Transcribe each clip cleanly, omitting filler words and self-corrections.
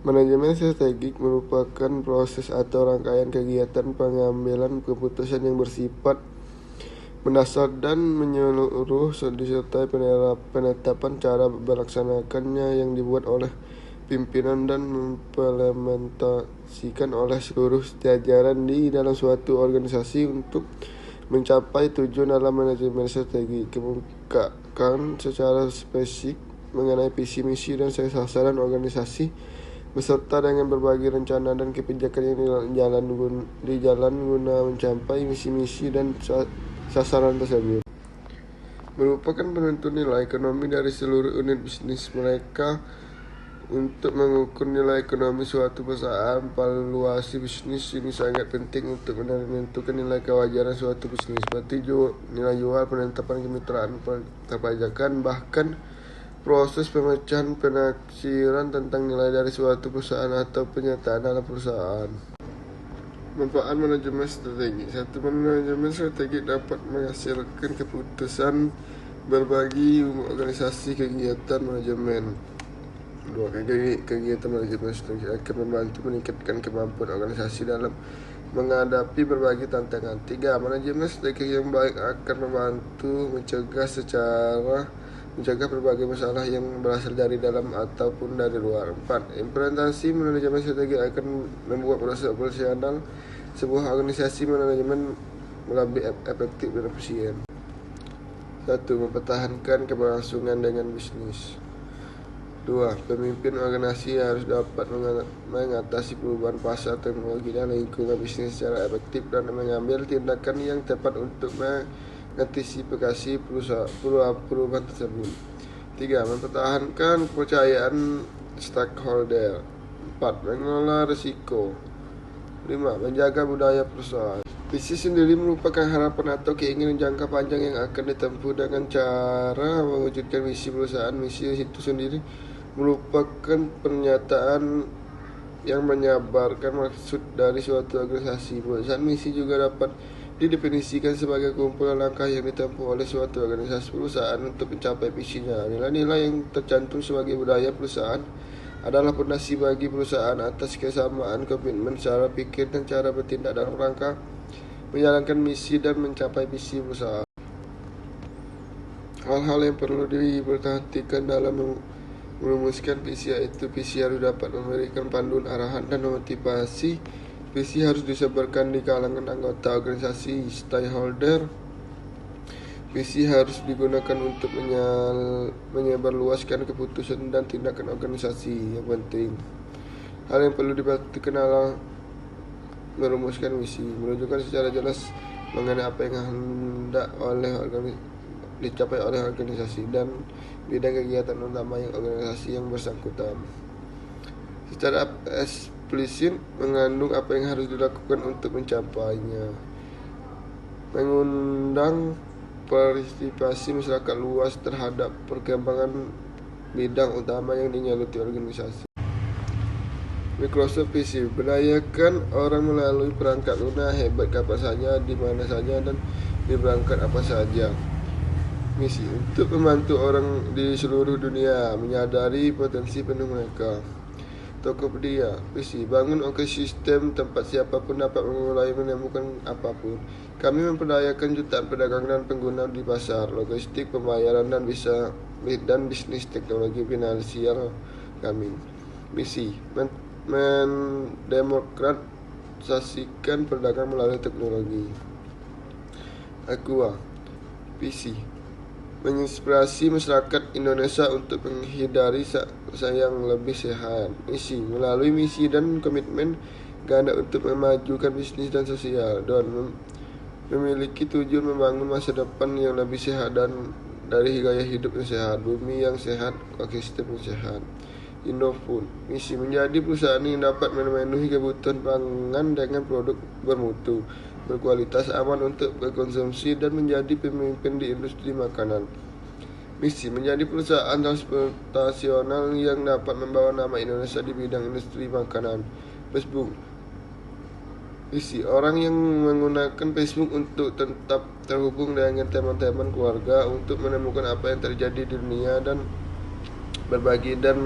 Manajemen strategik merupakan proses atau rangkaian kegiatan pengambilan keputusan yang bersifat mendasar dan menyeluruh disertai penetapan cara melaksanakannya yang dibuat oleh pimpinan dan mengimplementasikan oleh seluruh jajaran di dalam suatu organisasi untuk mencapai tujuan. Dalam manajemen strategi kemukakan secara spesifik mengenai visi misi dan sasaran organisasi beserta dengan berbagai rencana dan kebijakan yang dijalan guna mencapai misi-misi dan sasaran tersebut. Merupakan penentu nilai ekonomi dari seluruh unit bisnis mereka. Untuk mengukur nilai ekonomi suatu perusahaan, valuasi bisnis ini sangat penting untuk menentukan nilai kewajaran suatu bisnis, seperti nilai jual, penetapan kemitraan, perpajakan, bahkan proses pemecahan penaksiran tentang nilai dari suatu perusahaan atau penyataan dalam perusahaan. Manfaat manajemen strategi. Satu, manajemen strategi dapat menghasilkan keputusan berbagi organisasi kegiatan manajemen. Dua, kegiatan manajemen strategi akan membantu meningkatkan kemampuan organisasi dalam menghadapi berbagai tantangan. Tiga, manajemen strategi yang baik akan membantu mencegah berbagai masalah yang berasal dari dalam ataupun dari luar. 4. Implementasi manajemen strategi akan membuat proses operasional sebuah organisasi manajemen lebih efektif dan efisien. 1. Mempertahankan keberlangsungan dengan bisnis. 2. Pemimpin organisasi harus dapat mengatasi perubahan pasar, teknologi, dan lingkungan bisnis secara efektif dan mengambil tindakan yang tepat untuk mengantisipasi perubahan tersebut. 3. Mempertahankan kepercayaan stakeholder. 4. Mengelola risiko. 5. Menjaga budaya perusahaan. Visi sendiri merupakan harapan atau keinginan jangka panjang yang akan ditempuh dengan cara mewujudkan misi perusahaan. Misi itu sendiri merupakan pernyataan yang menyabarkan maksud dari suatu organisasi. Perusahaan misi juga dapat didefinisikan sebagai kumpulan langkah yang ditempuh oleh suatu organisasi perusahaan untuk mencapai visinya. Nilai-nilai yang tercantum sebagai budaya perusahaan adalah fondasi bagi perusahaan atas kesamaan komitmen cara pikir dan cara bertindak dalam rangka menjalankan misi dan mencapai visi perusahaan. Hal-hal yang perlu diperhatikan dalam merumuskan visi, yaitu visi harus dapat memberikan panduan arahan dan motivasi. Visi harus disebarkan di kalangan anggota organisasi stakeholder. Visi harus digunakan untuk menyebarluaskan keputusan dan tindakan organisasi yang penting. Hal yang perlu diperhatikan adalah merumuskan visi, menunjukkan secara jelas mengenai apa yang hendak dicapai oleh organisasi dan bidang kegiatan utama yang organisasi yang bersangkutan. Secara eksplisit mengandung apa yang harus dilakukan untuk mencapainya. Mengundang partisipasi masyarakat luas terhadap perkembangan bidang utama yang digeluti organisasi. Microsoft Visi, berdayakan orang melalui perangkat lunak hebat kapan saja, di mana saja, dan di perangkat apa saja. Misi, untuk membantu orang di seluruh dunia menyadari potensi penuh mereka. Tokopedia, visi, bangun ekosistem tempat siapapun dapat memulai menemukan apapun. Kami memperdayakan jutaan pedagang dan pengguna di pasar, logistik, pembayaran, dan bisnis teknologi finansial kami. Misi, mendemokratisasikan perdagangan melalui teknologi. Aqua, visi, menginspirasi masyarakat Indonesia untuk menghindari yang lebih sehat. Misi, melalui misi dan komitmen ganda untuk memajukan bisnis dan sosial, dan memiliki tujuan membangun masa depan yang lebih sehat dan dari gaya hidup yang sehat, bumi yang sehat, ekosistem yang sehat. Indofood, misi, menjadi perusahaan yang dapat memenuhi kebutuhan pangan dengan produk bermutu, berkualitas, aman untuk berkonsumsi, dan menjadi pemimpin di industri makanan. Misi, menjadi perusahaan transportasional yang dapat membawa nama Indonesia di bidang industri makanan. Facebook, visi, orang yang menggunakan Facebook untuk tetap terhubung dengan teman-teman keluarga, untuk menemukan apa yang terjadi di dunia dan berbagi dan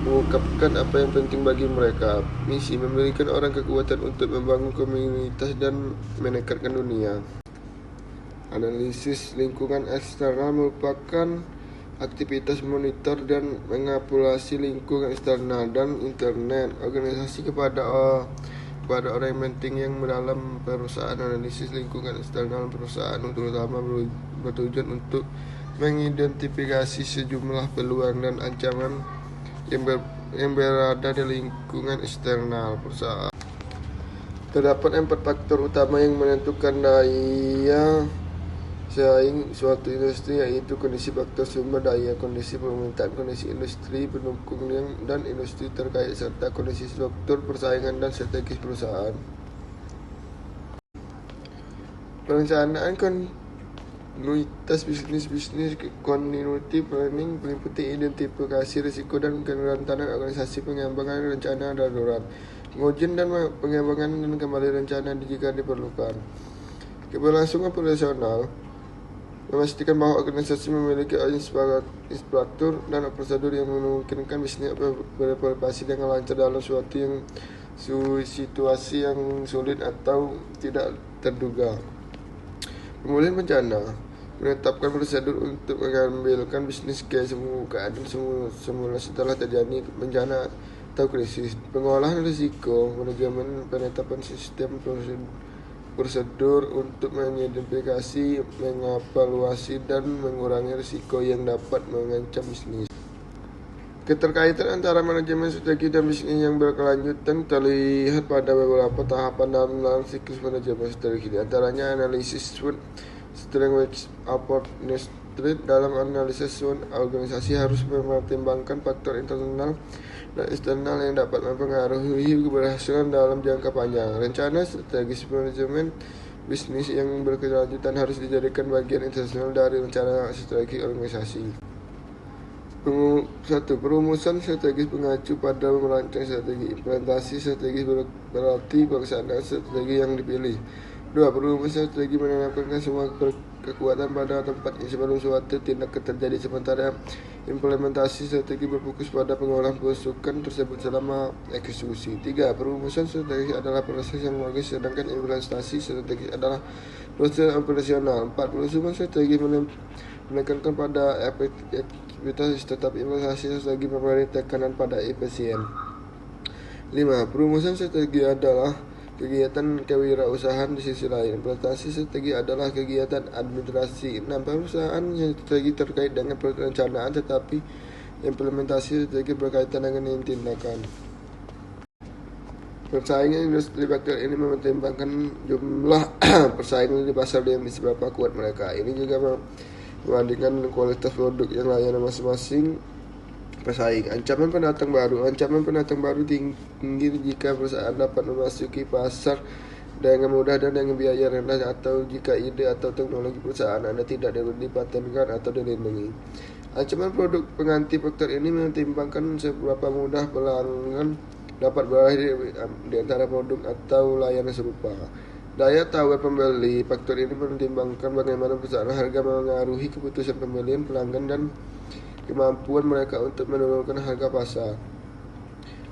mengungkapkan apa yang penting bagi mereka. Misi memberikan orang kekuatan untuk membangun komunitas dan meningkatkan dunia. Analisis lingkungan eksternal merupakan aktivitas monitor dan mengapulasi lingkungan eksternal dan internet organisasi kepada orang yang penting yang dalam perusahaan. Analisis lingkungan eksternal perusahaan terutama bertujuan untuk mengidentifikasi sejumlah peluang dan ancaman yang berada di lingkungan eksternal perusahaan. Terdapat 4 faktor utama yang menentukan daya saing suatu industri, yaitu kondisi faktor sumber daya, kondisi permintaan, kondisi industri pendukung dan industri terkait, serta kondisi struktur persaingan dan strategis perusahaan. Perencanaan kontinuitas bisnis continuity planning meliputi identifikasi risiko dan kerentanan organisasi, pengembangan rencana darurat, pengujian dan pengembangan dan kembali rencana jika diperlukan. Keberlangsungan operasional memastikan bahwa organisasi memiliki infrastruktur dan prosedur yang memungkinkan bisnis beroperasi dengan lancar dalam situasi yang sulit atau tidak terduga. Pemulihan bencana menetapkan prosedur untuk mengambilkan bisnis ke keadaan semula setelah terjadi bencana atau krisis. Pengolahan risiko manajemen penetapan sistem prosedur untuk mengidentifikasi, mengevaluasi, dan mengurangi risiko yang dapat mengancam bisnis. Keterkaitan antara manajemen strategi dan bisnis yang berkelanjutan terlihat pada beberapa tahapan dalam siklus manajemen strategi. Di antaranya analisis SWOT, Strength Opportunity. Dalam analisis SWOT, organisasi harus mempertimbangkan faktor internal dan eksternal yang dapat mempengaruhi keberhasilan dalam jangka panjang. Rencana strategis manajemen bisnis yang berkelanjutan harus dijadikan bagian esensial dari rencana strategi organisasi. 1. Perumusan strategis mengacu pada merancang strategi. Implementasi strategi berarti pelaksanaan strategi yang dipilih. 2. Perumusan strategi menempatkan semua kekuatan pada tempatnya sebelum suatu tindak terjadi, sementara implementasi strategi berfokus pada pengolahan pasukan tersebut selama eksekusi. 3. Perumusan strategi adalah proses yang logis, sedangkan implementasi strategi adalah proses operasional. 4. Perumusan strategi menekankan pada efektivitas, tetapi implementasi strategi memberi tekanan pada efisien. 5. Perumusan strategi adalah kegiatan kewirausahaan. Di sisi lain, implementasi strategi adalah kegiatan administrasi. 6. Perusahaan strategi terkait dengan perencanaan, tetapi implementasi strategi berkaitan dengan tindakan. Persaingan industri faktor ini mempertimbangkan jumlah persaingan di pasar dan seberapa kuat mereka. Ini juga membandingkan kualitas produk yang layanan masing-masing pesaing. Ancaman pendatang baru tinggi jika perusahaan dapat memasuki pasar dengan mudah dan dengan biaya rendah, atau jika ide atau teknologi perusahaan Anda tidak dipatenkan atau dilindungi. Ancaman produk pengganti faktor ini mempertimbangkan seberapa mudah pelanggan dapat beralih di antara produk atau layanan serupa. Daya tawar pembeli. Faktor ini mempertimbangkan bagaimana perusahaan harga mengaruhi keputusan pembelian pelanggan dan kemampuan mereka untuk menurunkan harga pasar.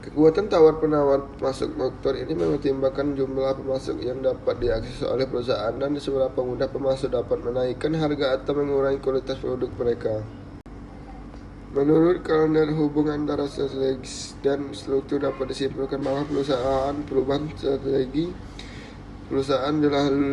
Kekuatan tawar-penawar masuk faktor ini mempertimbangkan jumlah pemasok yang dapat diakses oleh perusahaan dan seberapa mudah pemasok dapat menaikkan harga atau mengurangi kualitas produk mereka. Menurut kalender hubungan antara strategi dan struktur dapat disimpulkan bahwa perubahan strategi perusahaan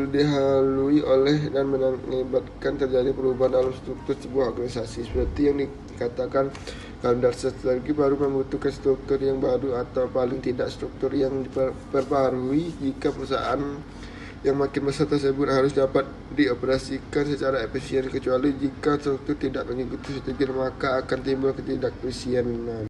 dilalui oleh dan mengakibatkan terjadi perubahan dalam struktur sebuah organisasi. Seperti yang dikatakan, kalender strategi baru membutuhkan struktur yang baru atau paling tidak struktur yang diperbarui jika perusahaan yang makin besar tersebut harus dapat dioperasikan secara efisien. Kecuali jika struktur tidak mengikuti strategi, maka akan timbul ketidakefisienan.